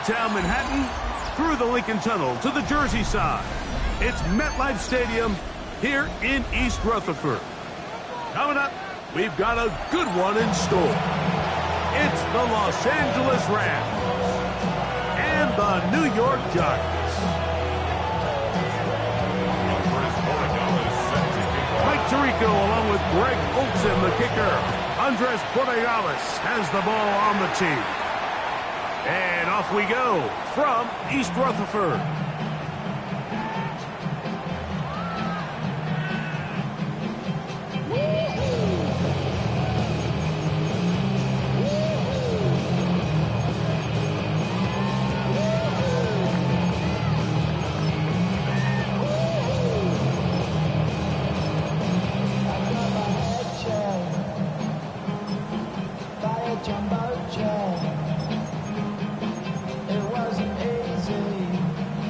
downtown Manhattan, through the Lincoln Tunnel to the Jersey side. It's MetLife Stadium here in East Rutherford. Coming up, we've got a good one in store. It's the Los Angeles Rams and the New York Giants. Mike Tirico along with Greg Olsen, the kicker. Andres Portales has the ball on the team. And off we go from East Rutherford.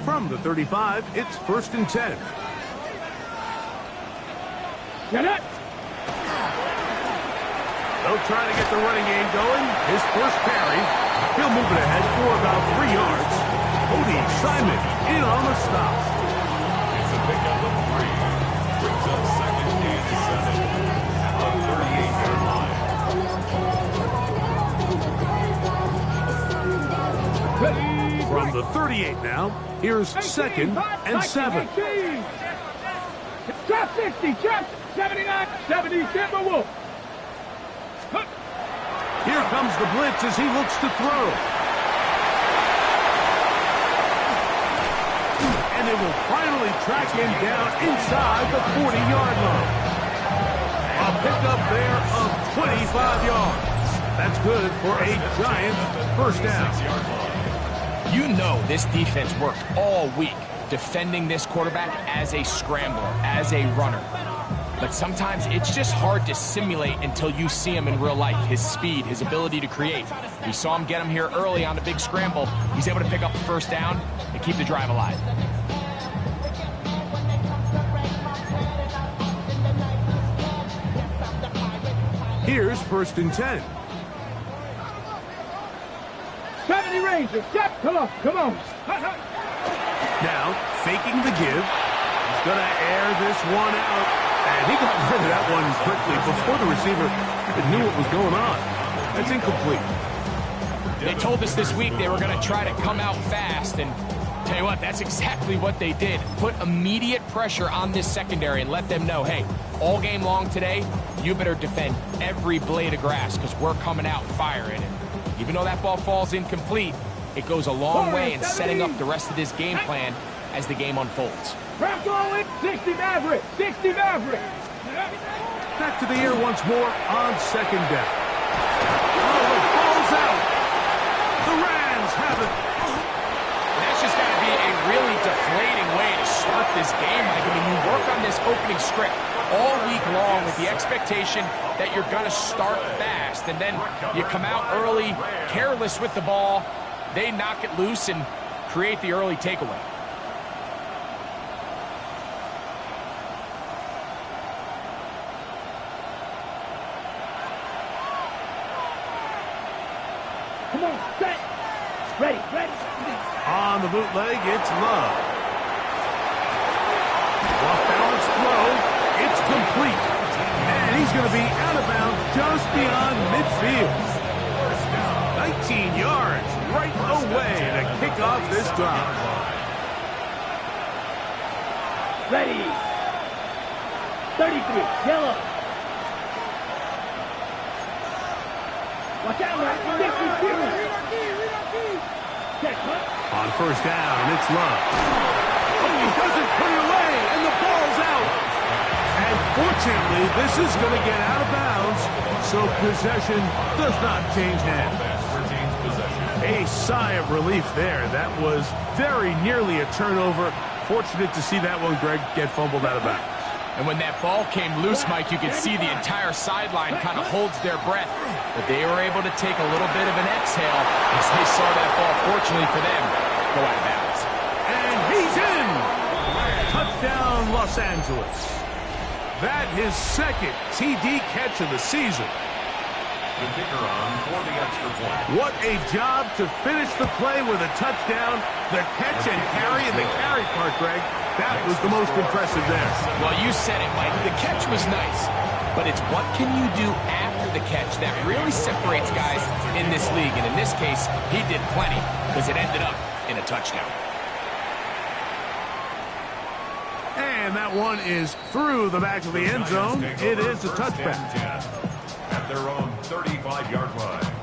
From the 35, it's 1st and 10. Get it! They'll try to get the running game going. His first carry. He'll move it ahead for about 3 yards. Cody Simon in on the stop. It's a pickup of 3. Brings up 2nd and 7 at the 38-yard line. From the 38 now, here's 2nd and 7. Drop 60, drop 79, 70, Timberwolf. Here comes the blitz as he looks to throw. And they will finally track him down inside the 40-yard line. A pickup there of 25 yards. That's good for a Giant first down. You know this defense worked all week defending this quarterback as a scrambler, as a runner. But sometimes it's just hard to simulate until you see him in real life. His speed, his ability to create. We saw him get him here early on the big scramble. He's able to pick up the first down and keep the drive alive. Here's 1st and 10. 70 Rangers, step, come on. Now, faking the give. He's going to air this one out. And he got rid of that one quickly before the receiver knew what was going on. That's incomplete. They told us this week they were going to try to come out fast, and tell you what, that's exactly what they did. Put immediate pressure on this secondary and let them know, hey, all game long today, you better defend every blade of grass because we're coming out firing. And even though that ball falls incomplete, it goes a long way in setting up the rest of this game plan as the game unfolds. Wrap going, 60 Maverick, 60 Maverick. Back to the air once more on 2nd down. Oh, the ball's out. The Rams have it. That's just got to be a really deflating way to start this game. Like, I mean, you work on this opening script all week long with the expectation that you're going to start fast, and then you come out early, careless with the ball. They knock it loose and create the early takeaway. Come on, set. Ready. On the bootleg, it's Love. Off balance throw. It's complete. And he's going to be out of bounds just beyond midfield. 19 yards right away to kick off this drive. Ready. 33, yellow. Watch out, man. On 1st down, it's Love. Oh, he doesn't put it away, and the ball's out. And fortunately, this is going to get out of bounds, so possession does not change hands. A sigh of relief there. That was very nearly a turnover. Fortunate to see that one, Greg, get fumbled out of bounds. And when that ball came loose, Mike, you could see the entire sideline kind of holds their breath. But they were able to take a little bit of an exhale as they saw that ball, fortunately for them, go out of bounds. And he's in! Touchdown, Los Angeles. That his 2nd TD catch of the season. The kicker on for the extra point. What a job to finish the play with a touchdown. The catch and carry, and the carry part, Greg, that was the most impressive there. Well, you said it, Mike. The catch was nice, but it's what can you do after the catch that really separates guys in this league. And in this case, he did plenty because it ended up in a touchdown. And that one is through the back of the end zone. It is a touchback. At their own 35-yard line.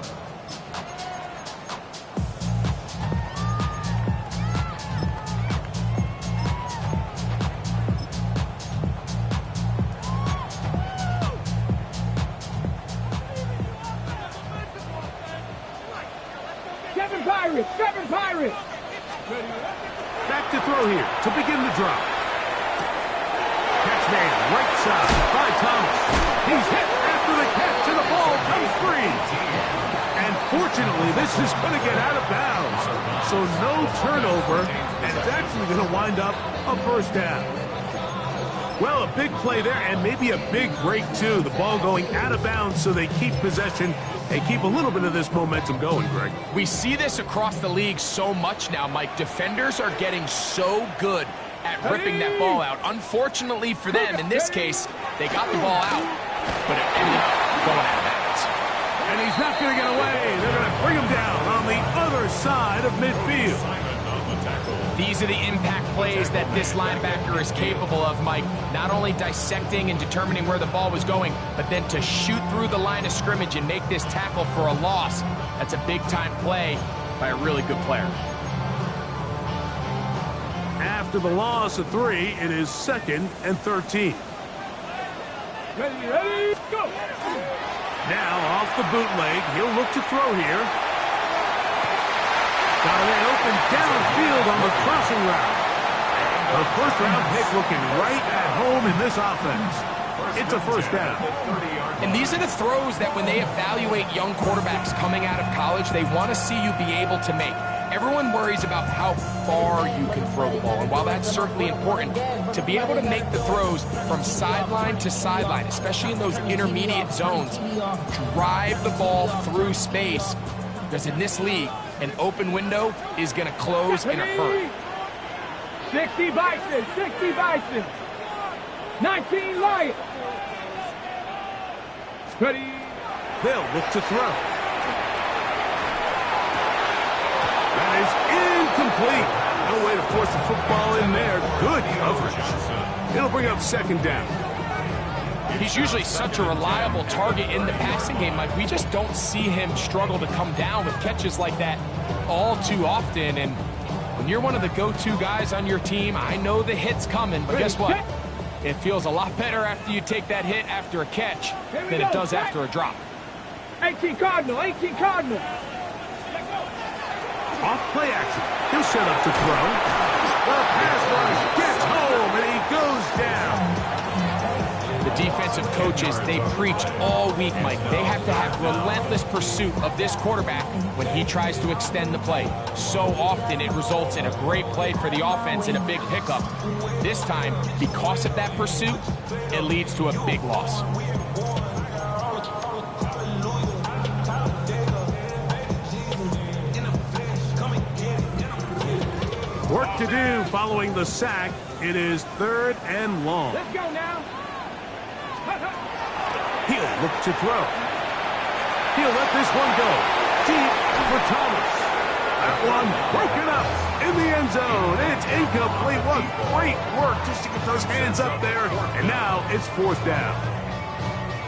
Seven Pirates! Back to throw here to begin the drop. Catch man, right side by Thomas. He's hit after the catch, and the ball comes free. And fortunately, this is going to get out of bounds. So no turnover, and it's actually going to wind up a first down. Well, a big play there, and maybe a big break, too. The ball going out of bounds, so they keep possession and keep a little bit of this momentum going, Greg. We see this across the league so much now, Mike. Defenders are getting so good at ripping that ball out. Unfortunately for them, in this case, they got the ball out, but it ended up going out of bounds. And he's not going to get away. They're going to bring him down on the other side of midfield. These are the impact plays that this linebacker is capable of, Mike. Not only dissecting and determining where the ball was going, but then to shoot through the line of scrimmage and make this tackle for a loss. That's a big-time play by a really good player. After the loss of 3, it is 2nd and 13. Ready, go! Now off the bootleg, he'll look to throw here. Got away open downfield on the crossing route. A first-round pick looking right at home in this offense. It's a first down. And these are the throws that when they evaluate young quarterbacks coming out of college, they want to see you be able to make. Everyone worries about how far you can throw the ball. And while that's certainly important, to be able to make the throws from sideline to sideline, especially in those intermediate zones, drive the ball through space. Because in this league, an open window is going to close in a hurry. 60 Bison, 60 Bison. 19 Lions. Ready. They'll look to throw. That is incomplete. No way to force the football in there. Good coverage. It'll bring up 2nd down. He's usually such a reliable target in the passing game, Mike. We just don't see him struggle to come down with catches like that all too often. And when you're one of the go-to guys on your team, I know the hit's coming, but guess what? It feels a lot better after you take that hit after a catch than it does after a drop. 18 Cardinal, 18 Cardinal. Off play action. He'll set up to throw. The pass rush gets home, and he goes down. The defensive coaches, they preached all week, Mike. They have to have relentless pursuit of this quarterback when he tries to extend the play. So often it results in a great play for the offense and a big pickup. This time, because of that pursuit, it leads to a big loss. Work to do following the sack. It is 3rd and long. Let's go now. He'll look to throw. He'll let this one go. Deep for Thomas. That one broken up in the end zone. It's incomplete. What great work just to get those hands up there. And now it's 4th down.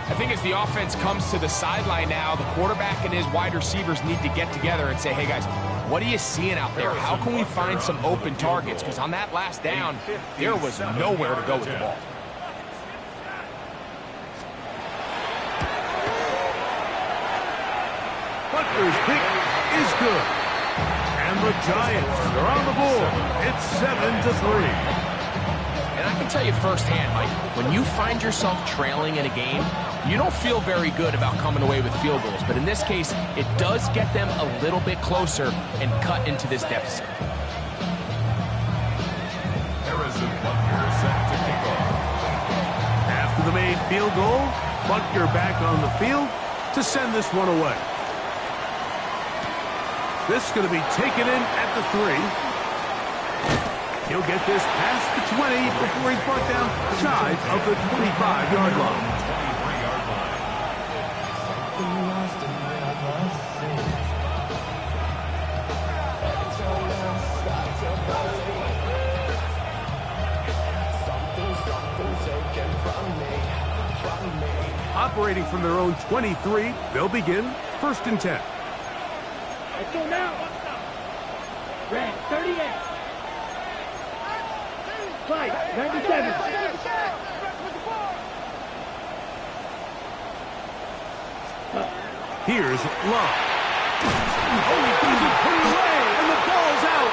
I think as the offense comes to the sideline now, the quarterback and his wide receivers need to get together and say, hey, guys, what are you seeing out there? How can we find some open targets? Because on that last down, there was nowhere to go with the ball. Butler's pick is good. And the Giants are on the board. It's 7-3. And I can tell you firsthand, Mike, when you find yourself trailing in a game, you don't feel very good about coming away with field goals. But in this case, it does get them a little bit closer and cut into this deficit. Harrison Butler set to kick off. After the made field goal, Butler back on the field to send this one away. This is going to be taken in at the 3. He'll get this past the 20 before he's brought down shy of the 25-yard line. Operating from their own 23, they'll begin 1st and 10. Let's go now. Red, 38. Fight, 97. Here's Love. Oh, he doesn't put it away, and the ball's out.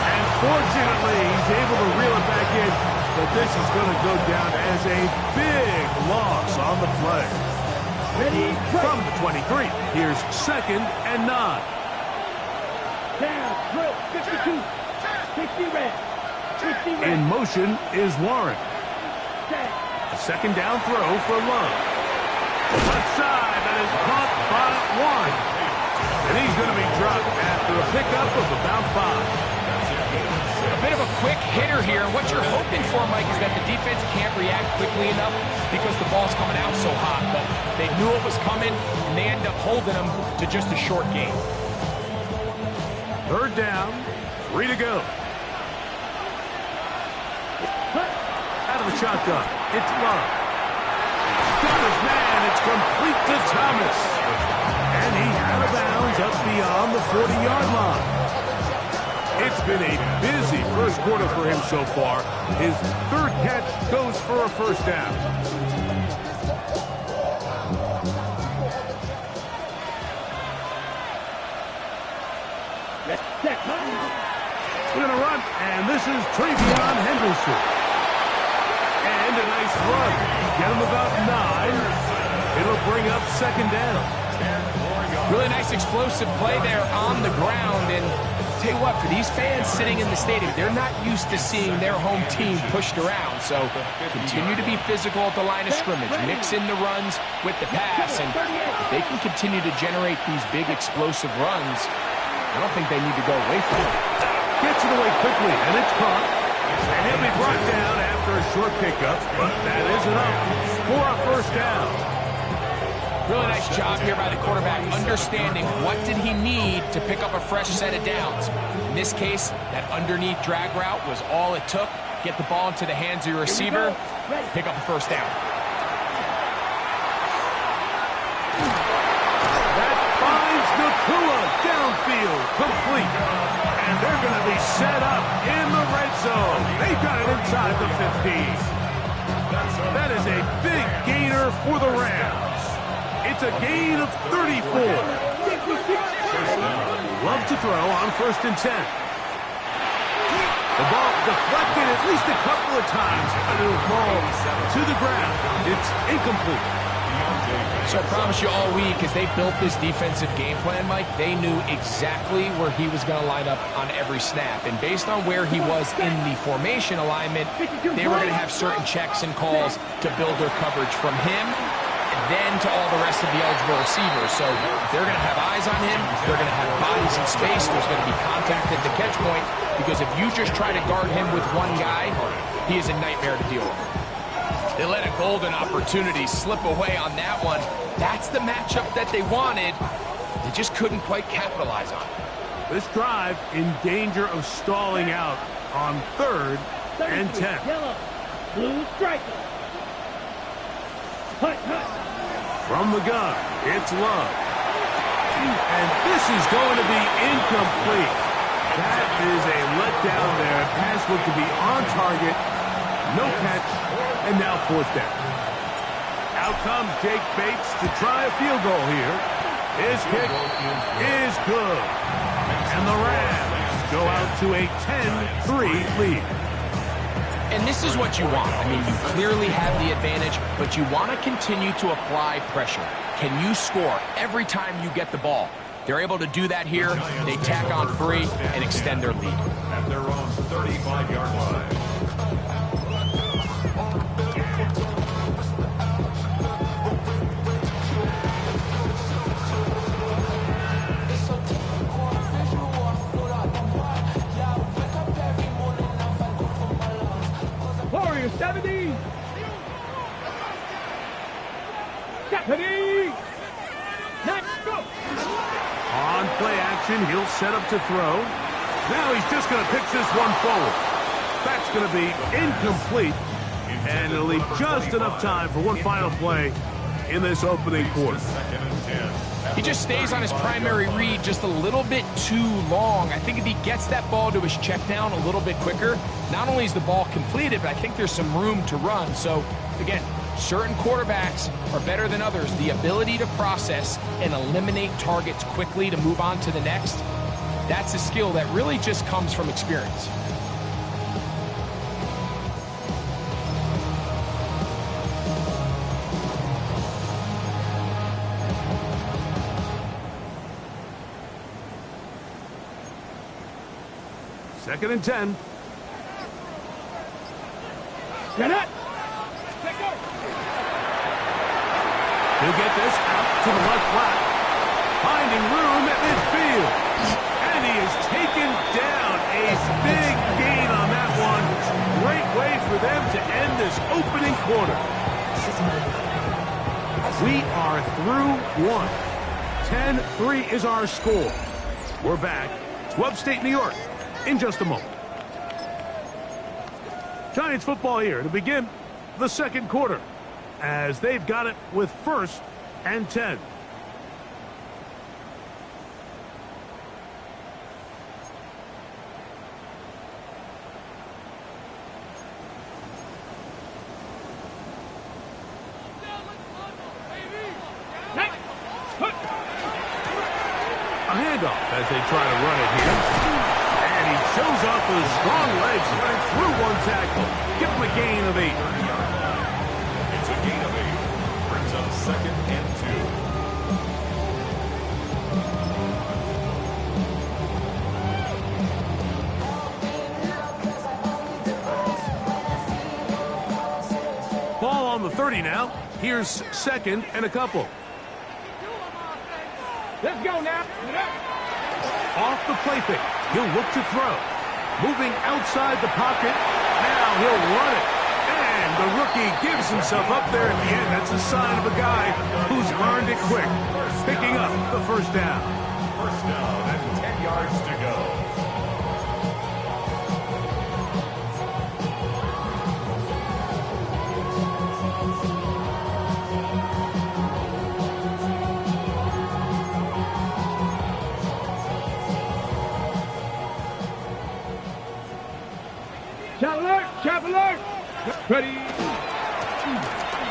And fortunately, he's able to reel it back in, but this is going to go down as a big loss on the play. Ready, From the 23, here's 2nd and 9. down, drill, 52. 60 red. 60 red. In motion is Warren. Set. A 2nd down throw for Love. Left side, that is caught by Warren. And he's going to be dropped after a pickup of about 5. A bit of a quick hitter here. What you're hoping for, Mike, is that the defense can't react quickly enough because the ball's coming out so hot. But they knew it was coming, and they end up holding them to just a short game. 3rd down, 3 to go. Out of the shotgun, it's Love. Got his man, it's complete to Thomas. And he's out of bounds up beyond the 40-yard line. It's been a busy first quarter for him so far. His 3rd catch goes for a 1st down. We're going to run, and this is Travion Henderson. And a nice run. Get him about 9. It'll bring up 2nd down. Really nice explosive play there on the ground. And tell you what, for these fans sitting in the stadium, they're not used to seeing their home team pushed around. So continue to be physical at the line of scrimmage. Mix in the runs with the pass. And if they can continue to generate these big explosive runs, I don't think they need to go away from it. Gets it away quickly, and it's caught. And he'll be brought down after a short pickup, but that is enough for a 1st down. Really nice job here by the quarterback, understanding what did he need to pick up a fresh set of downs. In this case, that underneath drag route was all it took. Get the ball into the hands of your receiver, pick up a 1st down. That finds Nakua downfield, complete. And they're going to be set up in the red zone. They've got it inside the 15. That is a big gainer for the Rams. It's a gain of 34. Love to throw on 1st and 10. The ball deflected at least a couple of times, but it'll fall to the ground. It's incomplete. So I promise you all week, as they built this defensive game plan, Mike, they knew exactly where he was going to line up on every snap. And based on where he was in the formation alignment, they were going to have certain checks and calls to build their coverage from him and then to all the rest of the eligible receivers. So they're going to have eyes on him. They're going to have bodies in space. There's going to be contact at the catch point, because if you just try to guard him with one guy, he is a nightmare to deal with. They let a golden opportunity slip away on that one. That's the matchup that they wanted. They just couldn't quite capitalize on it. This drive in danger of stalling out on 3rd and 10. Yellow, blue striker. Hut, hut. From the gun, it's Love. And this is going to be incomplete. That is a letdown there. Pass looked to be on target. No catch. And now 4th down. Out comes Jake Bates to try a field goal here. His kick is good. And the Rams go out to a 10-3 lead. And this is what you want. I mean, you clearly have the advantage, but you want to continue to apply pressure. Can you score every time you get the ball? They're able to do that here. They tack on 3 and extend their lead. At their own 35-yard line. 70. 70. Next, go. On play action, he'll set up to throw. Now he's just going to pitch this one forward. That's going to be incomplete, and it'll leave just enough time for one final play in this opening quarter. He just stays on his primary read just a little bit too long. I think if he gets that ball to his check down a little bit quicker, not only is the ball completed, but I think there's some room to run. So, again, certain quarterbacks are better than others. The ability to process and eliminate targets quickly to move on to the next, that's a skill that really just comes from experience. Second and 10. Get it. He'll get this out to the left flat. Finding room at midfield. And he is taken down. A big gain on that one. Great way for them to end this opening quarter. We are through one. 10-3 is our score. We're back to upstate New York in just a moment. Giants football here to begin the second quarter, as they've got it with 1st and 10. A handoff as they try to run it here. And he shows off those strong legs running through one tackle. Give him a gain of 8. It's a gain of 8. Brings up 2nd and 2. Ball on the 30 now. Here's 2nd and a couple. Let's go now. Off the play fake. He'll look to throw. Moving outside the pocket. Now he'll run it. And the rookie gives himself up there at the end. That's a sign of a guy who's earned it quick. Picking up the first down. First down and 10 yards to go. Chap alert! Ready!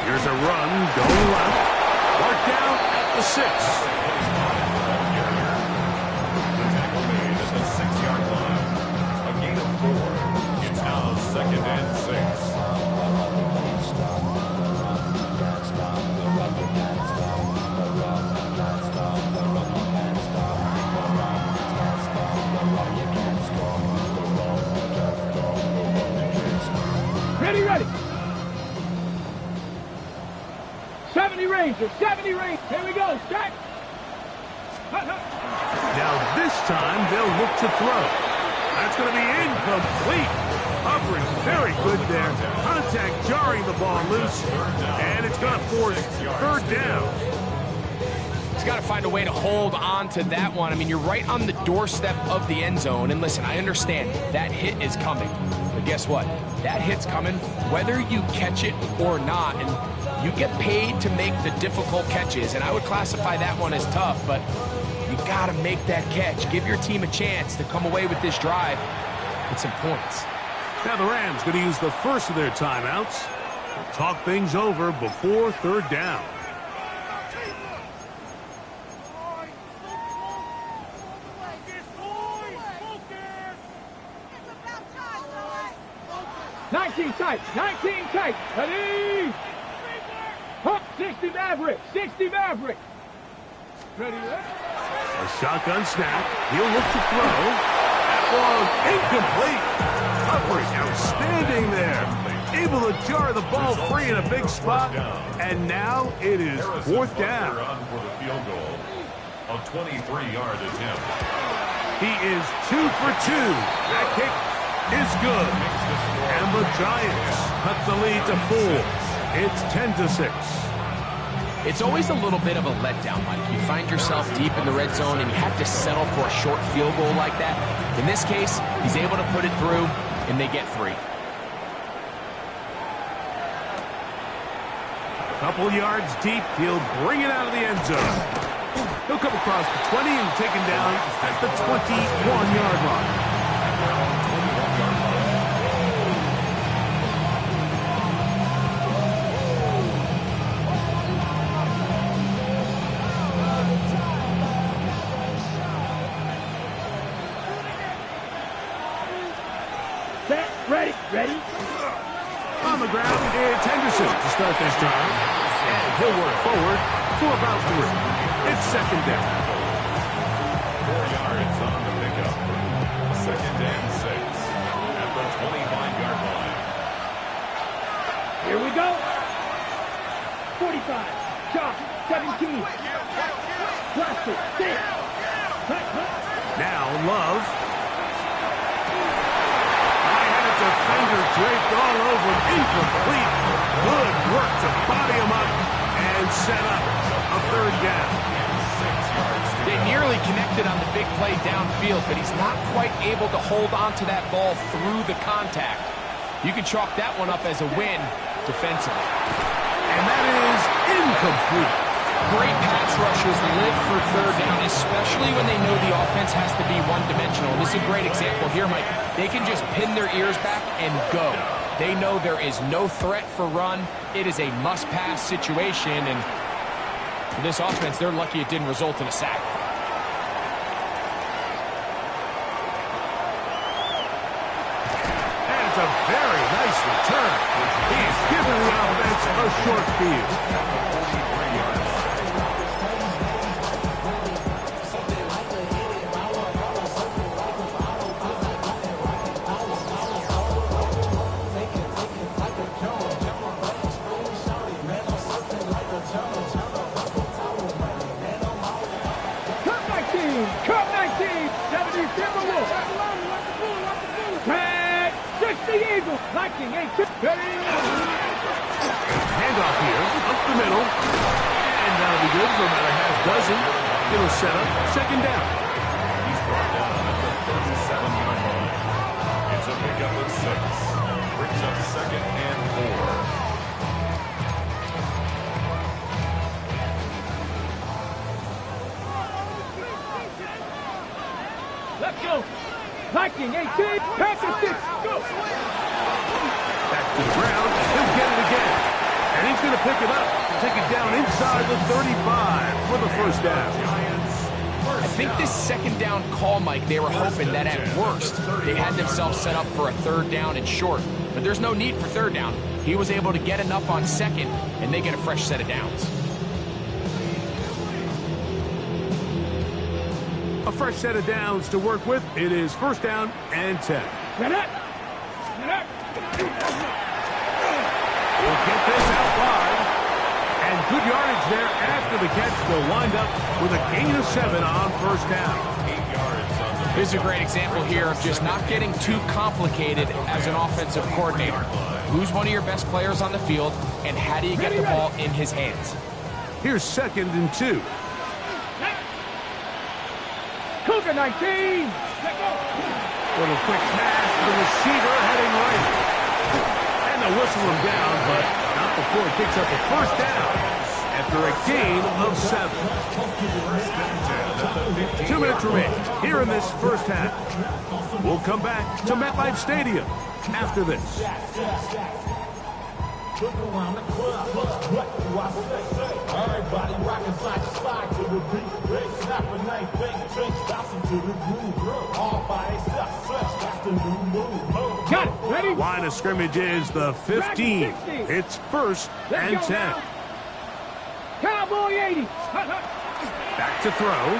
Here's a run, going left. Mark down at the 6. The tackle made at the 6-yard line. A gain of 4. It's now 2nd and 6. Ready. 70 Rangers, 70 Rangers. Here we go, strike. Now this time they'll look to throw. That's going to be incomplete. Coverage very good there. Contact jarring the ball loose. And it's going to force 3rd down. He's got to find a way to hold on to that one. I mean, you're right on the doorstep of the end zone. And listen, I understand that hit is coming. But guess what? That hit's coming whether you catch it or not. And you get paid to make the difficult catches. And I would classify that one as tough. But you got to make that catch. Give your team a chance to come away with this drive with some points. Now the Rams going to use the first of their timeouts. Talk things over before 3rd down. Tight, 19 tight, ready! Huck, 60 Maverick, 60 Maverick. Ready, A shotgun snap, he'll look to throw. That ball incomplete. Coverage outstanding there. Able to jar the ball free in a big spot. And now it is 4th down. For the field goal. A 23-yard attempt. He is 2 for 2. That kick is good. And the Giants cut the lead to 4. It's 10-6. It's always a little bit of a letdown, Mike. You find yourself deep in the red zone and you have to settle for a short field goal like that. In this case, he's able to put it through, and they get 3. Couple yards deep, he'll bring it out of the end zone. He'll come across the 20 and taken down at the 21-yard line. Set, ready. On the ground, it's Henderson to start this drive. And he'll work forward to about 3. It's second down. 4 yards on the pickup. Second and 6 at the 25-yard line. Here we go. 45. Chop. 17. Cluster. 6. Now Love. Defender draped all over him. Incomplete. Good work to body him up and set up a third down. 6 yards. They nearly connected on the big play downfield, but he's not quite able to hold on to that ball through the contact. You can chalk that one up as a win defensively. And that is incomplete. Great pass rushers live for third down, especially when they know the offense has to be one-dimensional. This is a great example here, Mike. They can just pin their ears back and go. They know there is no threat for run. It is a must-pass situation, and for this offense, they're lucky it didn't result in a sack. And it's a very nice return. He's given the offense a short field. 43 yards. Cup 19. 70 Timberwolves. Tag. 60 Eagles. 19-8. Handoff here, up the middle. And that'll be good for about a half dozen. It'll set up second down. He's brought down at the 37-yard line. It's a pickup of 6. Brings up second and 4. Let's go. 19-18. Packers 6. Go. Back to the ground. He'll get it again. And he's going to pick it up. Take it down inside the 35 for the first down. I think this second down call, Mike, they were hoping that at worst they had themselves set up for a third down and short. But there's no need for third down. He was able to get enough on second, and they get a fresh set of downs. A fresh set of downs to work with. It is first down and 10. Get up. We'll get this out wide. And good yardage there after the catch. They'll wind up with a gain of 7 on first down. 8 yards on the Here's a great example here of just not getting too complicated as an offensive coordinator. Who's one of your best players on the field, and how do you get the ball in his hands? Here's second and 2. Cougar 19. Let go. Little quick pass to the receiver heading right. And they'll whistle him down, but not before he picks up a first down after a gain of 7. 2 minutes remaining here in this first half. We'll come back to MetLife Stadium after this. Look around the club, what do I say? Everybody rockin' side to side to the beat. Big snapping, ain't big drink, bouncing to the groove. All by itself, that's the new move. Got it. Ready? Line of scrimmage is the 15. It's first and 10. Cowboy 80. Back to throw.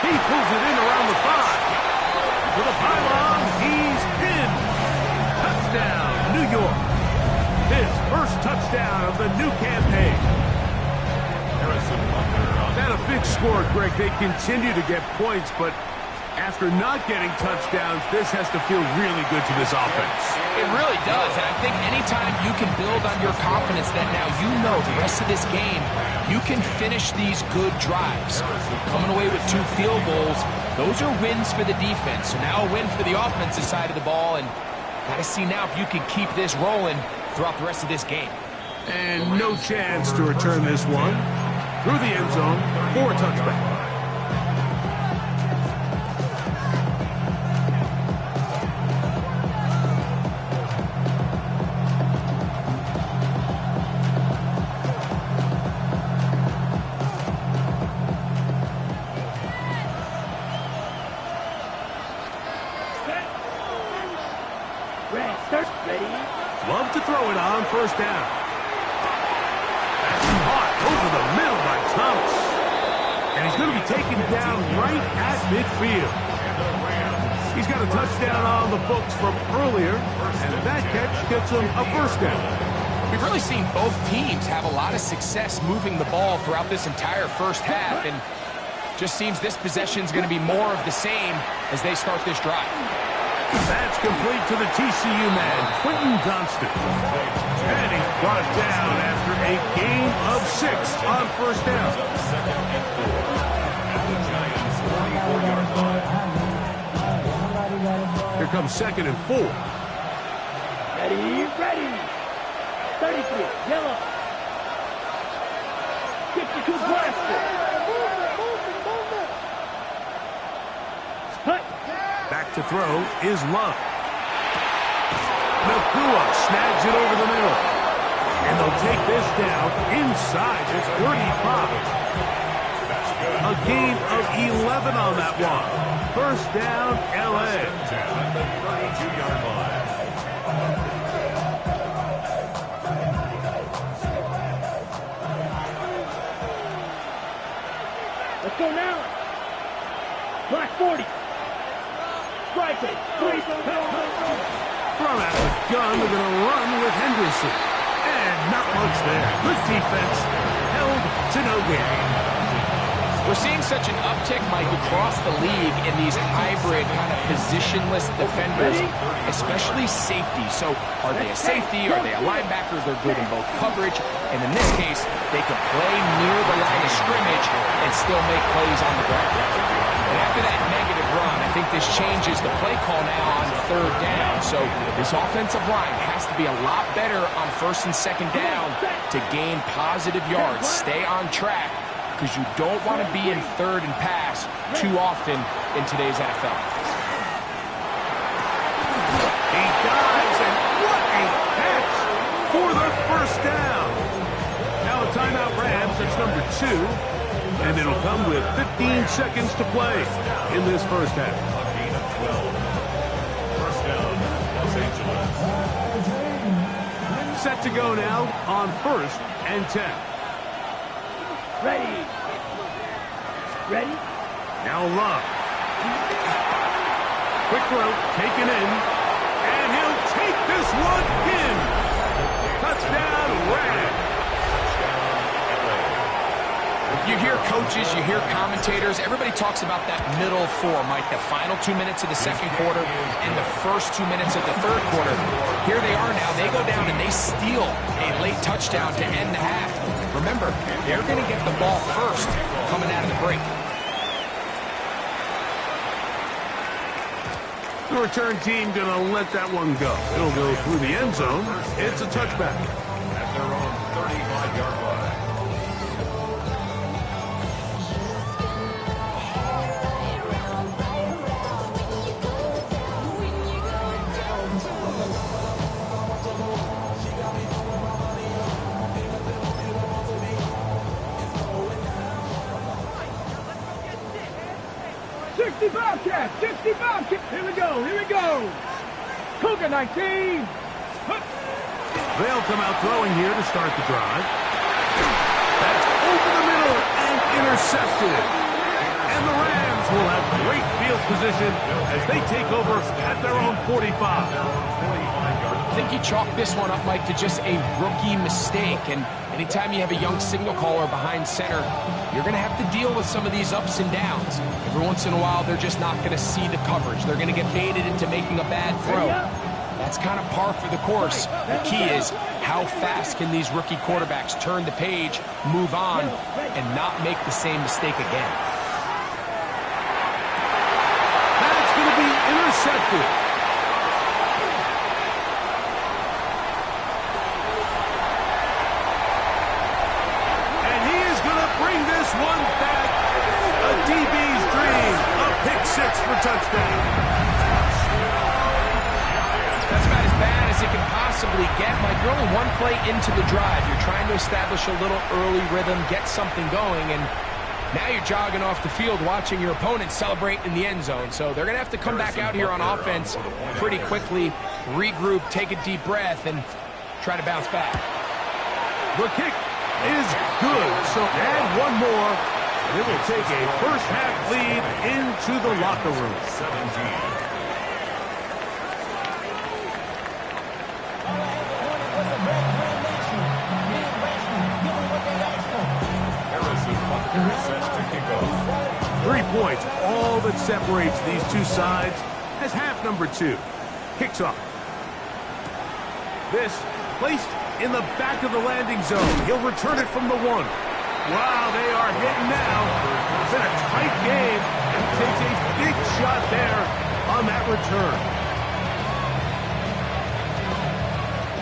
He pulls it in around the 5. To the pylon, he's in. Touchdown, New York. His first touchdown of the new campaign. Harrison Butker on Not a big score, Greg. They continue to get points, but After not getting touchdowns, this has to feel really good to this offense. It really does, and I think anytime you can build on your confidence that now you know the rest of this game, you can finish these good drives. Coming away with 2 field goals, those are wins for the defense. So now a win for the offensive side of the ball, and got to see now if you can keep this rolling throughout the rest of this game. And no chance to return this one through the end zone for a touchback. Love to throw it on first down. That's caught over the middle by Thomas. And he's going to be taken down right at midfield. He's got a touchdown on the books from earlier, and that catch gets him a first down. We've really seen both teams have a lot of success moving the ball throughout this entire first half, and just seems this possession is going to be more of the same as they start this drive. That's complete to the TCU man, Quentin Johnston. And he's brought down after a gain of 6 on first down. Here comes 2nd and 4. Ready. 33, yellow. 52 blaster. Back to throw is Love. Nakua snags it over the middle. And they'll take this down inside the 35. A gain of 11 on that one. First down, LA. Let's go now. Black 40. Strike it. Thrown out of the gun, they're going to run with Henderson. And not much there. Good defense. Held to no gain. We're seeing such an uptick, Mike, across the league in these hybrid kind of positionless defenders, especially safety. So are they a safety? Are they a linebacker? They're good in both coverage. And in this case, they can play near the line of scrimmage and still make plays on the ground. And after that negative run, I think this changes the play call now on 3rd down. So this offensive line has to be a lot better on 1st and 2nd down to gain positive yards, stay on track, because you don't want to be in 3rd and pass too often in today's NFL. He dives, and what a catch for the first down. Now a timeout Rams, that's number 2, and it'll come with 15 seconds to play in this first half. A gain of 12. First down, Los Angeles. Set to go now on 1st and 10. Ready. Now Love. Quick throw, taken in, and he'll take this one in. Touchdown, Rams. You hear coaches, you hear commentators, everybody talks about that middle 4, Mike, the final 2 minutes of the 2nd quarter and the first 2 minutes of the 3rd quarter. Here they are now. They go down and they steal a late touchdown to end the half. Remember, they're going to get the ball first coming out of the break. The return team going to let that one go. It'll go through the end zone. It's a touchback. At their own 35-yard line. 60 Bobcats. Here we go. Cougar 19. They'll come out throwing here to start the drive. That's over the middle and intercepted. And the Rams will have great field position as they take over at their own 45. I think you chalk this one up, Mike, to just a rookie mistake. And Anytime you have a young signal caller behind center, you're going to have to deal with some of these ups and downs. Every once in a while, they're just not going to see the coverage. They're going to get baited into making a bad throw. That's kind of par for the course. The key is how fast can these rookie quarterbacks turn the page, move on, and not make the same mistake again. That's going to be intercepted. And he is going to bring this one back. A DB's dream. A pick six for touchdown. That's about as bad as it can possibly get. Mike, you're only one play into the drive. You're trying to establish a little early rhythm, get something going, and now you're jogging off the field watching your opponent celebrate in the end zone. So they're going to have to come back out here on offense pretty quickly, regroup, take a deep breath, and try to bounce back. The kick is good, so add one more, and it will take a first-half lead into the locker room. 17. Set to kick off. 3 points, all that separates these two sides as half number 2 kicks off. This placed in the back of the landing zone. He'll return it from the 1. Wow, they are hitting now. It's been a tight game, and he takes a big shot there on that return.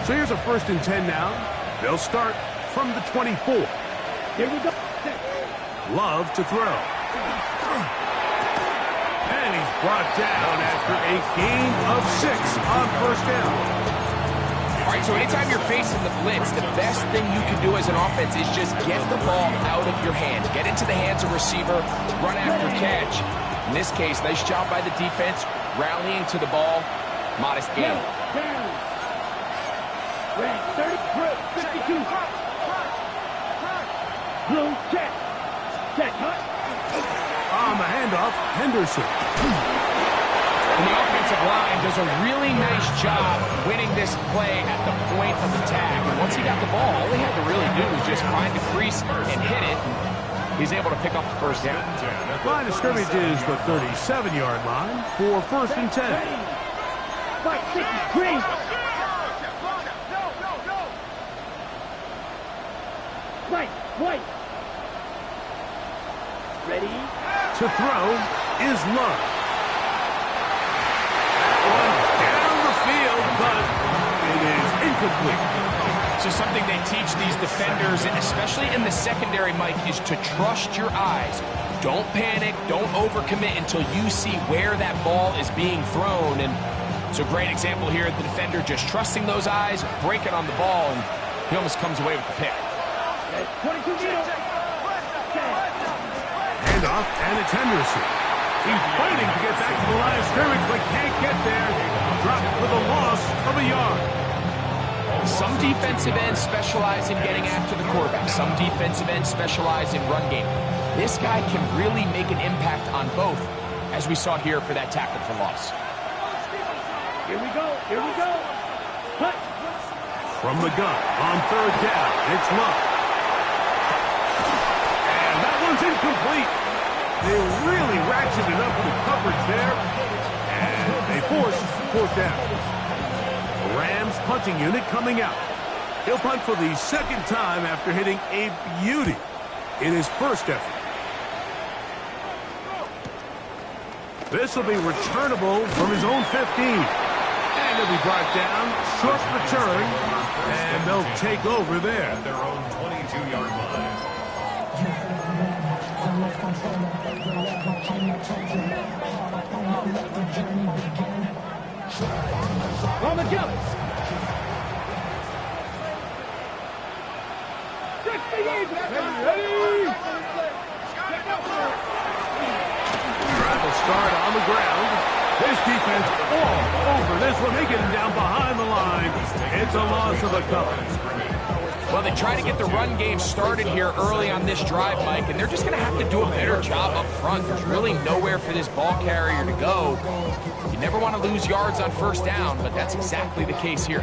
So here's a 1st and 10 now. They'll start from the 24. Here we go. Love to throw. And he's brought down after a gain of 6 on 1st down. All right, so anytime you're facing the blitz, the best thing you can do as an offense is just get the ball out of your hand. Get into the hands of receiver, run after catch. In this case, nice job by the defense, rallying to the ball. Modest gain. Red 30, 52. Blue check. Check, hut. On the handoff, Henderson. And the offensive line does a really nice job winning this play at the point of attack. And once he got the ball, all he had to really do was just find the crease and hit it. He's able to pick up the 1st down. Line of scrimmage is the 37-yard line for 1st and 10. 563. White. Ready? To throw is Love. That one down the field, but it is incomplete. So something they teach these defenders, especially in the secondary, Mike, is to trust your eyes. Don't panic, don't overcommit until you see where that ball is being thrown. And it's a great example here of the defender just trusting those eyes, breaking on the ball, and he almost comes away with the pick. 22 meters. Handoff, and it's Henderson. He's fighting to get back to the line of scrimmage, but can't get there. Dropped for the loss of a yard. Some defensive ends specialize in getting after the quarterback. Some defensive ends specialize in run game. This guy can really make an impact on both, as we saw here for that tackle for loss. Here we go. Hut. From the gun, on 3rd down, it's Love. And that one's incomplete. They really ratcheted up the coverage there, and they force 4th down. The Rams punting unit coming out. He'll punt for the 2nd time after hitting a beauty in his 1st effort. This will be returnable from his own 15. And he'll be brought down, short return, and they'll take over there. At their own 22-yard line. On the jump. 68. Ready. Travel start on the ground. This defense all over this one. They get him down behind the line. It's a loss of a couple. Well, they try to get the run game started here early on this drive, Mike, and they're just going to have to do a better job up front. There's really nowhere for this ball carrier to go. You never want to lose yards on 1st down, but that's exactly the case here.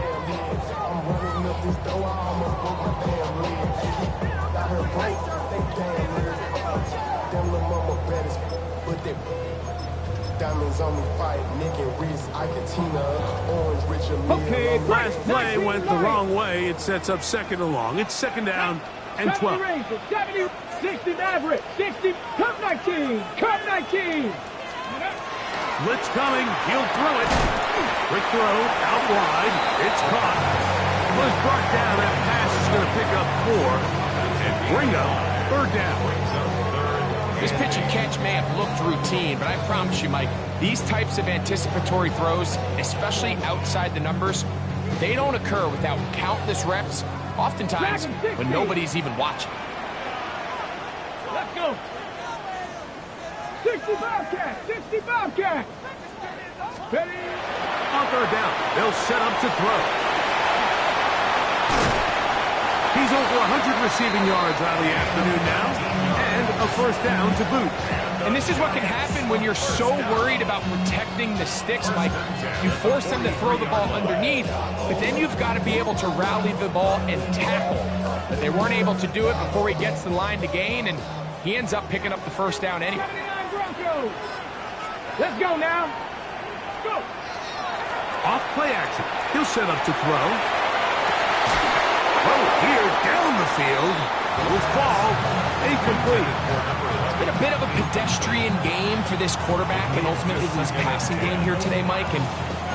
Okay, Last play went the wrong way. It sets up second and long. It's second down and 12. 70, 60 average, 60, cut 19, cut 19. Blitz coming. He'll throw it. Quick throw out wide. It's caught. Was brought down. That pass is going to pick up 4 and bring up third down. This pitch and catch may have looked routine, but I promise you, Mike, these types of anticipatory throws, especially outside the numbers, they don't occur without countless reps, oftentimes when nobody's even watching. Let's go. 65 catch, 65 catch. Ready? On third down, they'll set up to throw. He's over 100 receiving yards out of the afternoon now, and a first down to boot. And this is what can happen when you're so worried about protecting the sticks, Mike. You force them to throw the ball underneath, but then you've got to be able to rally the ball and tackle. But they weren't able to do it before he gets the line to gain, and he ends up picking up the first down anyway. 79 Broncos. Let's go now. Go. Off play action. He'll set up to throw. Oh, here down the field. Will fall. Incomplete. It's been a bit of a pedestrian game for this quarterback and ultimately this passing game here today, Mike. And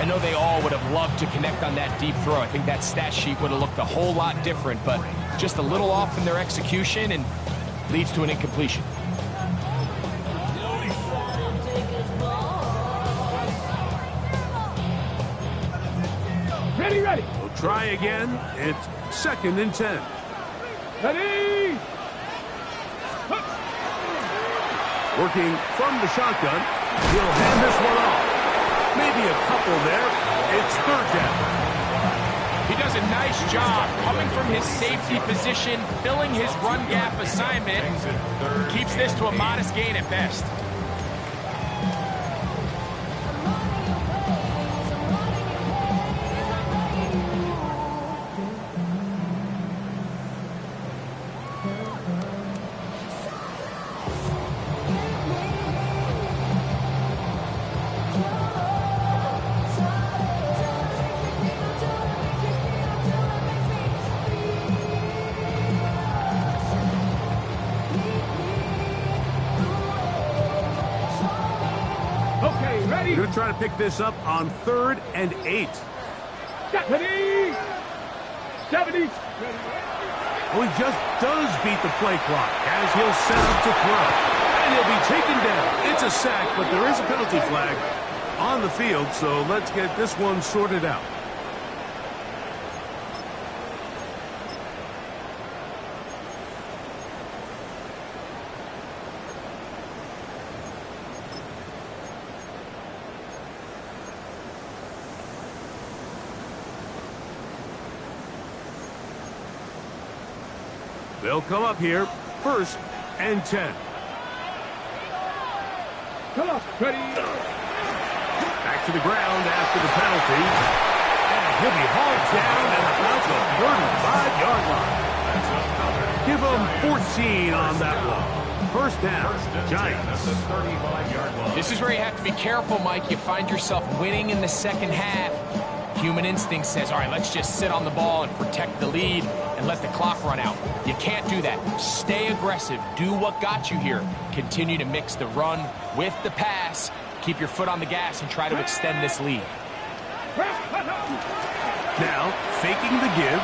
I know they all would have loved to connect on that deep throw. I think that stat sheet would have looked a whole lot different, but just a little off in their execution and leads to an incompletion. Ready, ready. We'll try again. It's second and 10. Ready. Working from the shotgun. He'll hand this one off. Maybe a couple there. It's third down. He does a nice job coming from his safety position, filling his run gap assignment. Keeps this to a modest gain at best. Going to try to pick this up on 3rd and 8. 70. 70. Well, he just does beat the play clock as he'll set up to throw. And he'll be taken down. It's a sack, but there is a penalty flag on the field, so let's get this one sorted out. They'll come up here, 1st and 10. Come on, ready. Back to the ground after the penalty. And he'll be hauled down at about the 35-yard line. Give him 14 on that one. First down, Giants. This is where you have to be careful, Mike. You find yourself winning in the second half. Human instinct says, all right, let's just sit on the ball and protect the lead and let the clock run out. You can't do that. Stay aggressive. Do what got you here. Continue to mix the run with the pass. Keep your foot on the gas and try to extend this lead. Now, faking the give.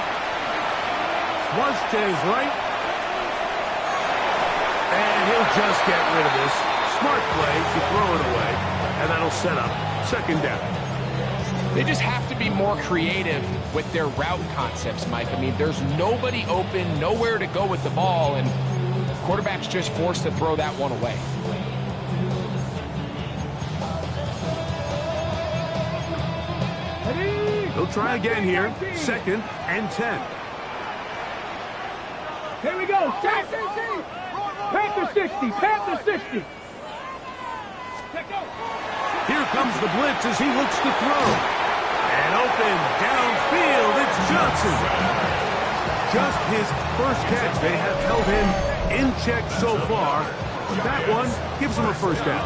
Flush to his right. And he'll just get rid of this. Smart play to throw it away. And that'll set up second down. They just have to be more creative with their route concepts, Mike. I mean, there's nobody open, nowhere to go with the ball, and quarterback's just forced to throw that one away. They'll try again here. 2nd and 10. Here we go. Panther 60. Panther 60. Here comes the blitz as he looks to throw. And open downfield, it's Johnson. Just his first catch. They have held him in check so far. That one gives him a first down.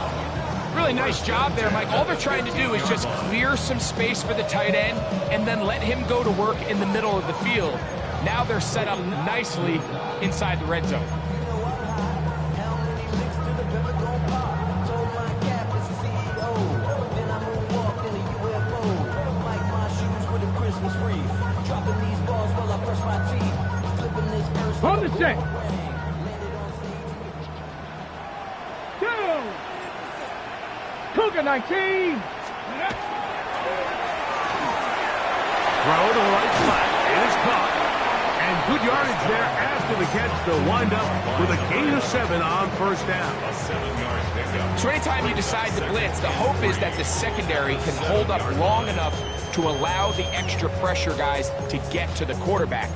Really nice job there, Mike. All they're trying to do is just clear some space for the tight end and then let him go to work in the middle of the field. Now they're set up nicely inside the red zone. On the set. Go. Cougar 19. Throw to the right flat. It is caught. And good yardage there after the catch. They'll wind up with a gain of 7 on first down. A 7-yard pickup. So anytime you decide to blitz, the hope is that the secondary can hold up long enough to allow the extra pressure guys to get to the quarterback.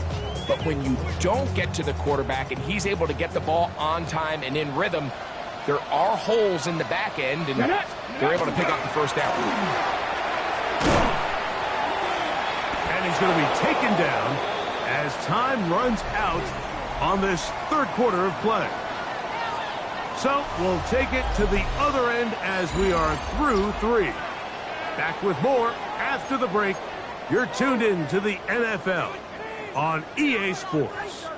But when you don't get to the quarterback and he's able to get the ball on time and in rhythm, there are holes in the back end, and they're able to pick up the first down. And he's going to be taken down as time runs out on this third quarter of play. So we'll take it to the other end as we are through 3. Back with more after the break. You're tuned in to the NFL on EA Sports.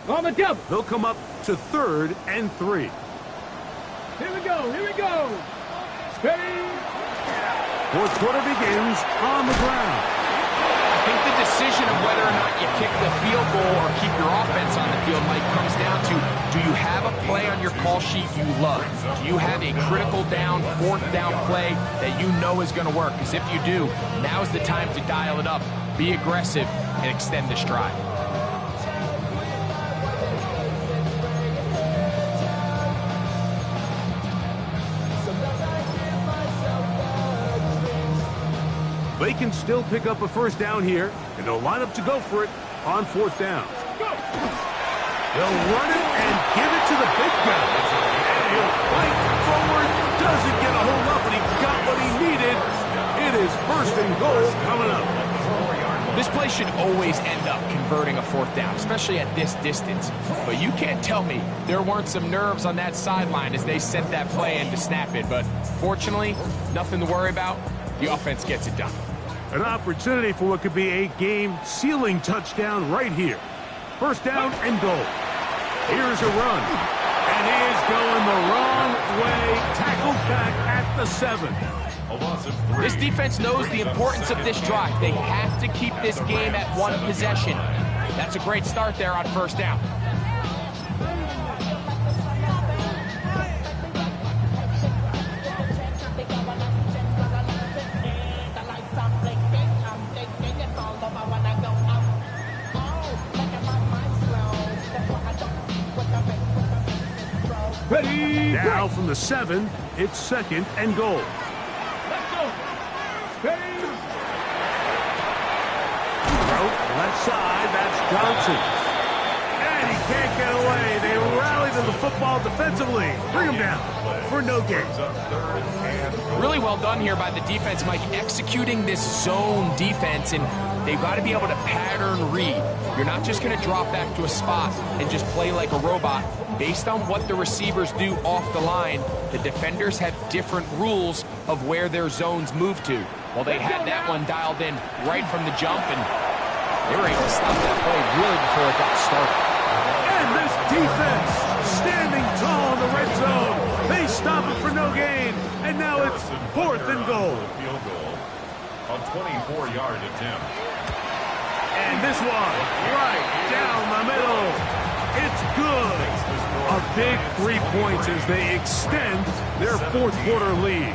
On the double. They'll come up to 3rd and 3. Here we go. Here we go. Ready. Fourth quarter begins on the ground. I think the decision of whether or not you kick the field goal or keep your offense on the field, Mike, comes down to, do you have a play on your call sheet you love? Do you have a critical down, 4th down play that you know is going to work? Because if you do, now's the time to dial it up, be aggressive, and extend this drive. They can still pick up a first down here, and they'll line up to go for it on 4th down. They'll run it and give it to the big guy. And he'll fight forward, doesn't get a hold up, and he got what he needed. It is 1st and goal coming up. This play should always end up converting a 4th down, especially at this distance. But you can't tell me there weren't some nerves on that sideline as they sent that play in to snap it. But fortunately, nothing to worry about. The offense gets it done. An opportunity for what could be a game-sealing touchdown right here. 1st down and goal. Here's a run. And he is going the wrong way. Tackled back at the 7. A loss of 3. This defense knows the importance of this drive. They have to keep this game at 1 possession. That's a great start there on 1st down. Ready. Now from the 7, it's 2nd and goal. Let's go. Ready. Left side, that's Johnson. And he can't get away. They rally to the football defensively. Bring him down for no gain. Really well done here by the defense, Mike, executing this zone defense, and they've got to be able to pattern read. You're not just going to drop back to a spot and just play like a robot. Based on what the receivers do off the line, the defenders have different rules of where their zones move to. Well, they had that one dialed in right from the jump, and they were able to stop that play really before it got started. And this defense standing tall in the red zone. They stop it for no gain. And now it's 4th and goal. Field goal. A 24-yard attempt. And this one right down the middle. It's good. A big 3 points as they extend their 4th quarter lead.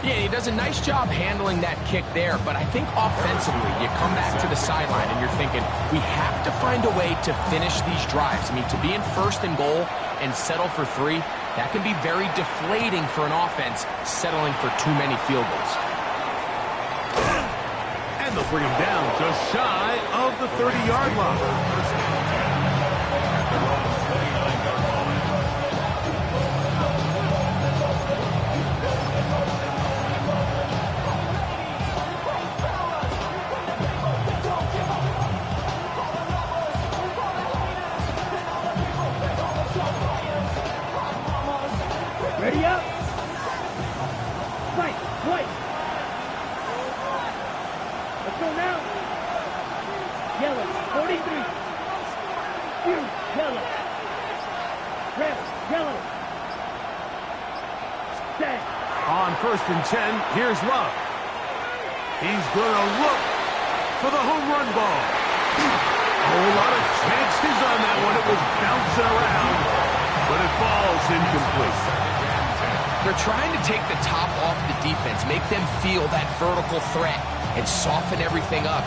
Yeah, he does a nice job handling that kick there, but I think offensively, you come back to the sideline and you're thinking, we have to find a way to finish these drives. I mean, to be in 1st and goal and settle for 3, that can be very deflating for an offense settling for too many field goals. And they'll bring him down just shy of the 30-yard line. Ready up. Fight. White. Let's go now. Yellow. 43. Blue. Yellow. Red. Yellow. Stand. On 1st and 10, here's Love. He's going to look for the home run ball. A whole lot of chances on that one. It was bouncing around, but it falls incomplete. They're trying to take the top off the defense, make them feel that vertical threat, and soften everything up.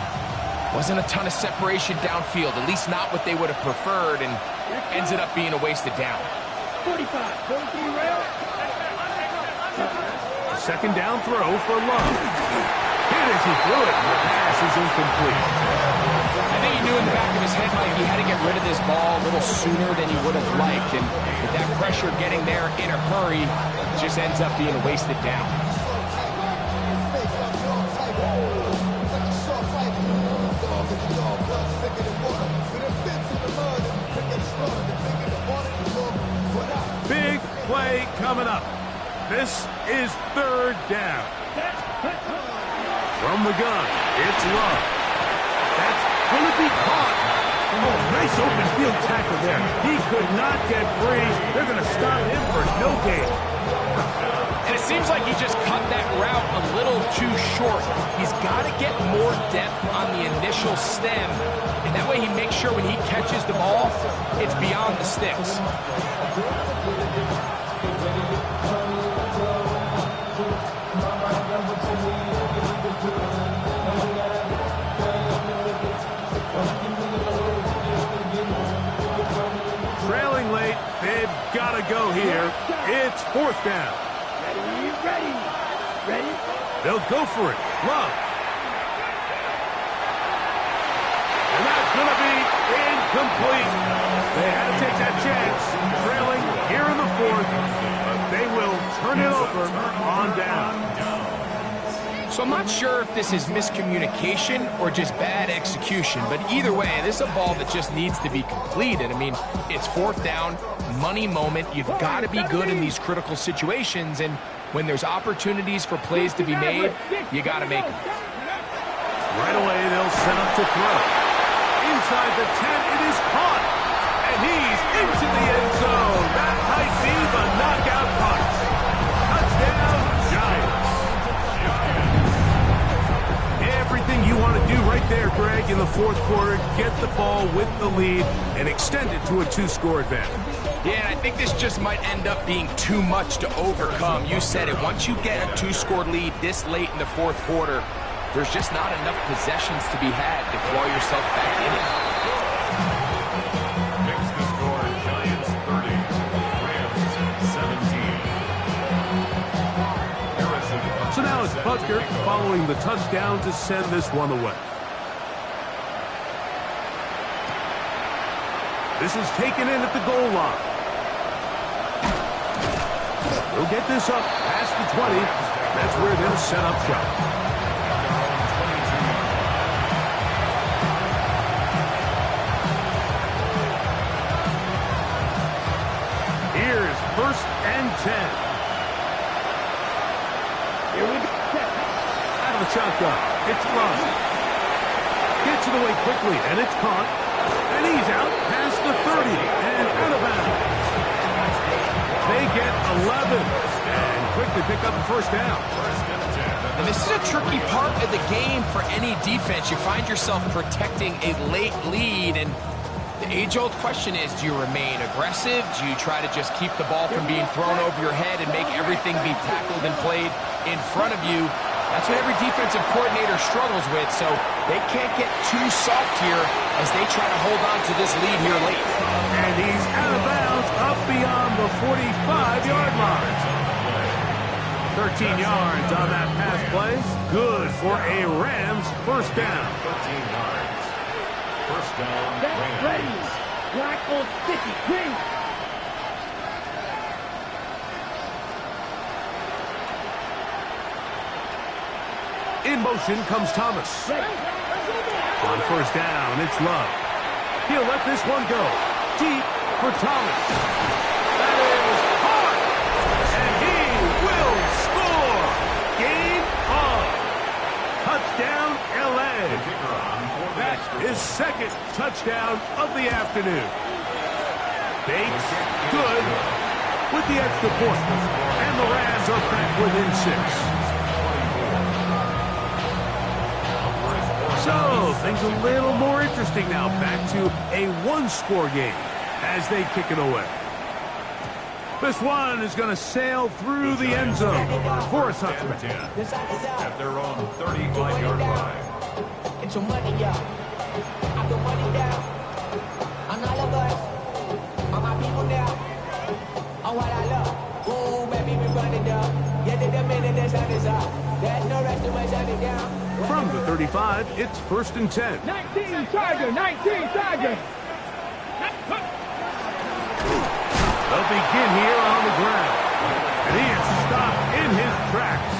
Wasn't a ton of separation downfield, at least not what they would have preferred, and ended up being a wasted down. 45. 43 rail. A second down throw for Love. Hit as he threw it, and the pass is incomplete. I think he knew in the back of his head, Mike, he had to get rid of this ball a little sooner than he would have liked, and with that pressure getting there in a hurry, it just ends up being a wasted down. Big play coming up. This is 3rd down. From the gun, it's Love. That's going to be caught. Oh, nice open field tackle there. He could not get free. They're going to stop him for no gain. And it seems like he just cut that route a little too short. He's got to get more depth on the initial stem, and that way he makes sure when he catches the ball, it's beyond the sticks. Trailing late, they've got to go here. It's 4th down. Ready? They'll go for it. Love. And that's going to be incomplete. They had to take that chance. Trailing here in the 4th. But they will turn it over on down. So I'm not sure if this is miscommunication or just bad execution, but either way, this is a ball that just needs to be completed. I mean, it's 4th down, money moment. You've got to be good in these critical situations, and when there's opportunities for plays to be made, you got to make them. Right away, they'll set up to throw. Inside the 10, it is caught. And he's into the end zone. That might be the knockout punch. Touchdown, Giants. Everything you want to do right there, Greg, in the 4th quarter, get the ball with the lead and extend it to a 2-score advantage. Yeah, and I think this just might end up being too much to overcome. You said it. Once you get a 2-score lead this late in the 4th quarter, there's just not enough possessions to be had to claw yourself back in it. Makes the score Giants 30, Rams 17. So now it's Butker following the touchdown to send this one away. This is taken in at the goal line. They'll get this up past the 20. That's where they'll set up shop. Here's 1st and 10. Here we go. Out of the shotgun. It's Love. Gets it away quickly, and it's caught. And he's out past the 30 and out of bounds. They get 11 and quickly pick up the 1st down. And this is a tricky part of the game for any defense. You find yourself protecting a late lead, and the age-old question is, do you remain aggressive? Do you try to just keep the ball from being thrown over your head and make everything be tackled and played in front of you? That's what every defensive coordinator struggles with, so they can't get too soft here as they try to hold on to this lead here late. And he's out of bounds up beyond the 45-yard line. 13 yards on that pass play. Good for a Rams first down. 13 yards. First down, That's Rams. ready. Black on sticky. Green. In motion comes Thomas. On first down, it's Love. He'll let this one go. Deep for Thomas. That is hard. And he will score. Game on. Touchdown, LA. That is second touchdown of the afternoon. Bates, good, with the extra point. And the Rams are back within 6. So, things a little more interesting now. Back to a one-score game as they kick it away. This one is going to sail through the end zone for a touchback. At their own 35-yard line. Get your money up. I put money down. On all of us. On my people now. On what I love. Ooh, baby, we run it up. Yeah, the minute the sun is up. There's no rest in my shutting down. From the 35, it's 1st and 10. 19 Tiger. 19 Tiger. They'll begin here on the ground. And he is stopped in his tracks.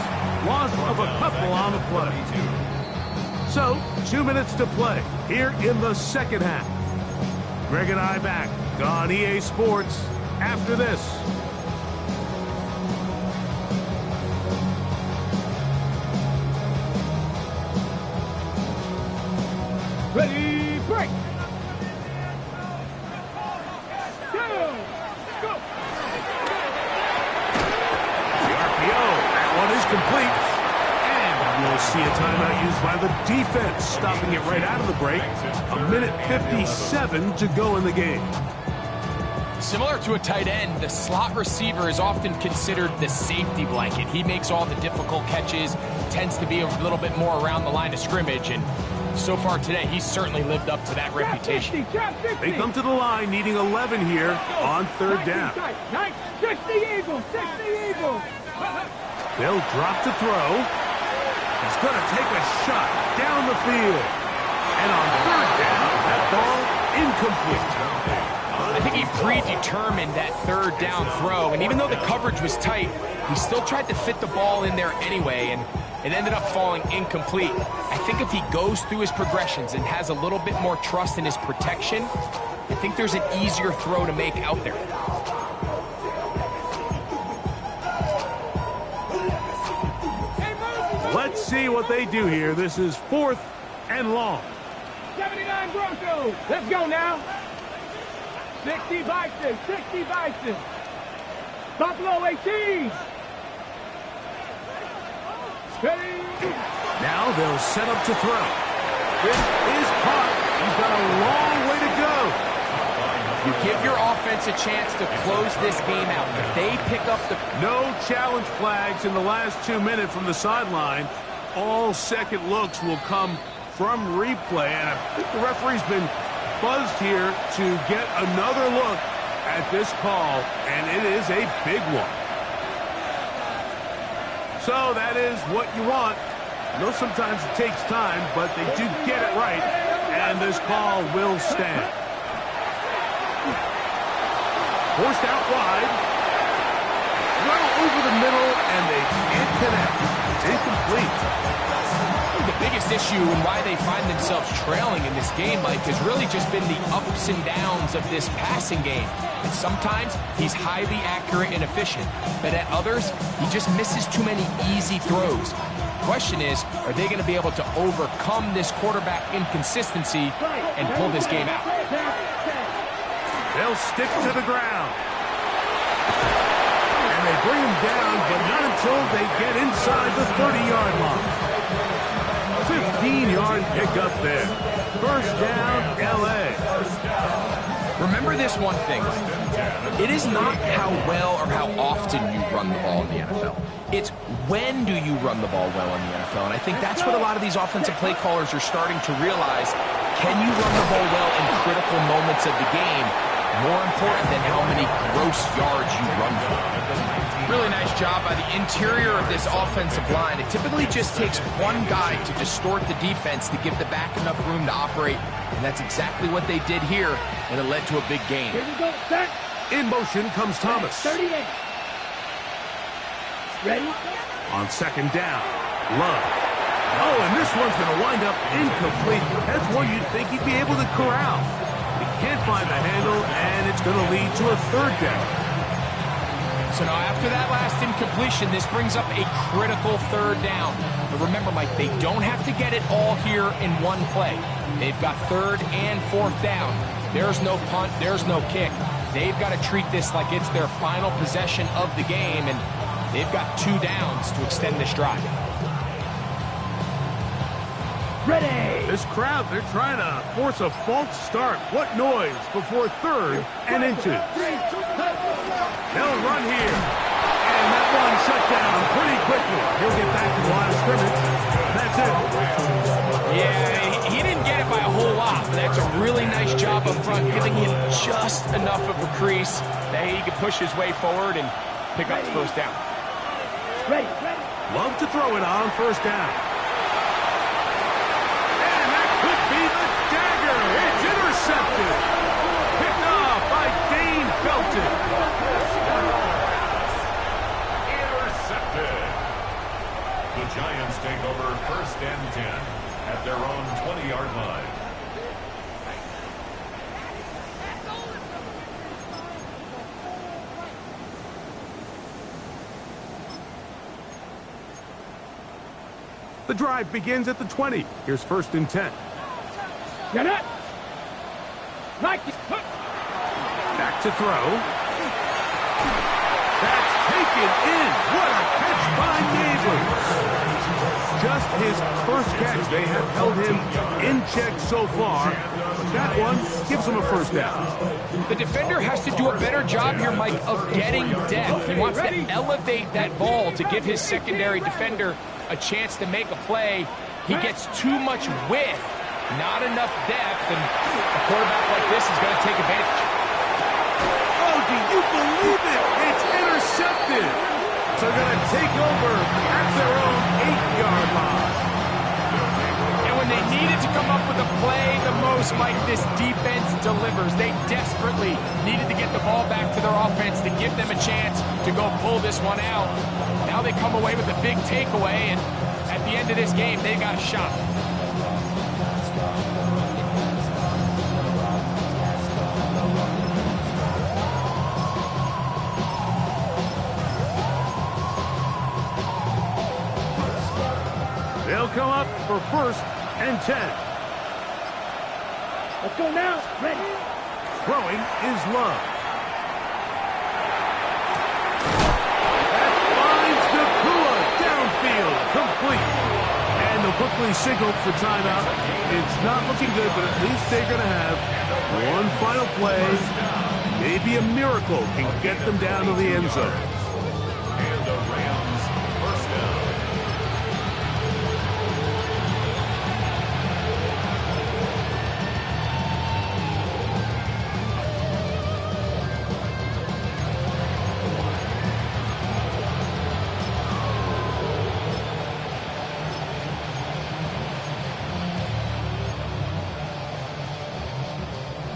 Loss of a couple on the play. So, 2 minutes to play here in the second half. Greg and I back on EA Sports after this. Ready, break. Go. Go. The RPO, that one is complete. And we'll see a timeout used by the defense, stopping it right out of the break. 1:57 to go in the game. Similar to a tight end, the slot receiver is often considered the safety blanket. He makes all the difficult catches, tends to be a little bit more around the line of scrimmage, and so far today, he's certainly lived up to that reputation. They come to the line needing 11 here on third down. 60 Eagles, 60 Eagles. They'll drop to throw. He's going to take a shot down the field. And on third down, that ball incomplete. I think he predetermined that third down throw, and even though the coverage was tight, he still tried to fit the ball in there anyway, and it ended up falling incomplete. I think if he goes through his progressions and has a little bit more trust in his protection, I think there's an easier throw to make out there. Let's see what they do here. This is 4th and long. 79 Broncos. Let's go now. 60 Bison, 60 Bison. Buffalo 18. Ready. Now they'll set up to throw. This is caught. He's got a long way to go. You give your offense a chance to close this game out. If they pick up the... No challenge flags in the last 2 minutes from the sideline. All second looks will come from replay. And I think the referee's been buzzed here to get another look at this call. And it is a big one. So that is what you want. I know sometimes it takes time, but they do get it right. And this call will stand. Forced out wide. Well over the middle, and they can't connect. It's incomplete. The biggest issue and why they find themselves trailing in this game, Mike, has really just been the ups and downs of this passing game. And sometimes he's highly accurate and efficient, but at others, he just misses too many easy throws. The question is, are they going to be able to overcome this quarterback inconsistency and pull this game out? They'll stick to the ground. And they bring him down, but not until they get inside the 30-yard line. 15-yard pickup there. First down, L.A. Remember this one thing. It is not how well or how often you run the ball in the NFL. It's when do you run the ball well in the NFL. And I think that's what a lot of these offensive play callers are starting to realize. Can you run the ball well in critical moments of the game? more important than how many gross yards you run for. Really nice job by the interior of this offensive line. It typically just takes one guy to distort the defense to give the back enough room to operate, and that's exactly what they did here, and it led to a big gain. Here we go, set. In motion comes Thomas. 38. Ready? On second down, Love. Oh, and this one's going to wind up incomplete. That's one you'd think he'd be able to corral. He can't find the handle, and it's going to lead to a third down. So now after that last incompletion, this brings up a critical third down. But remember, Mike, they don't have to get it all here in one play. They've got third and fourth down. There's no punt, there's no kick. They've got to treat this like it's their final possession of the game, and they've got 2 downs to extend this drive. Ready. This crowd, they're trying to force a false start. What noise before third and inches. They'll run here. And that one shut down pretty quickly. He'll get back to the line of scrimmage. That's it. Yeah, he didn't get it by a whole lot, but that's a really nice job up front, giving him just enough of a crease that he could push his way forward and pick up the first down. Ready. Love to throw it on first down. And that could be the dagger. It's intercepted. Picked off by Dane Belton. Intercepted. The Giants take over first and 10 at their own 20-yard line. The drive begins at the 20. Here's first and 10. Get it. Nike. Back to throw. That's taken in. What a catch by Neighbors. Just his first catch. They have held him in check so far. That one gives him a first down. The defender has to do a better job here, Mike, of getting depth. He wants to elevate that ball to give his secondary defender a chance to make a play. He gets too much width, not enough depth, and a quarterback like this is going to take advantage. Oh, do you believe it? It's intercepted. So they're going to take over at their own 8-yard line. And when they needed to come up with a play the most, Mike, this defense delivers. They desperately needed to get the ball back to their offense to give them a chance to go pull this one out. Now they come away with a big takeaway, and at the end of this game, they got a shot. They'll come up for first and 10. Let's go now. Ready. Throwing is Love. That finds Nakua downfield, complete. And they'll quickly signal for timeout. It's not looking good, but at least they're going to have one final play. Maybe a miracle can get them down to the end zone. And the Rams first down.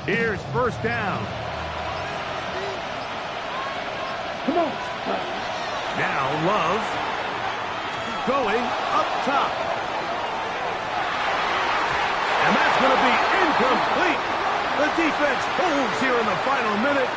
Here's first down. Come on. Now Love going up top. And that's going to be incomplete. The defense holds here in the final minute.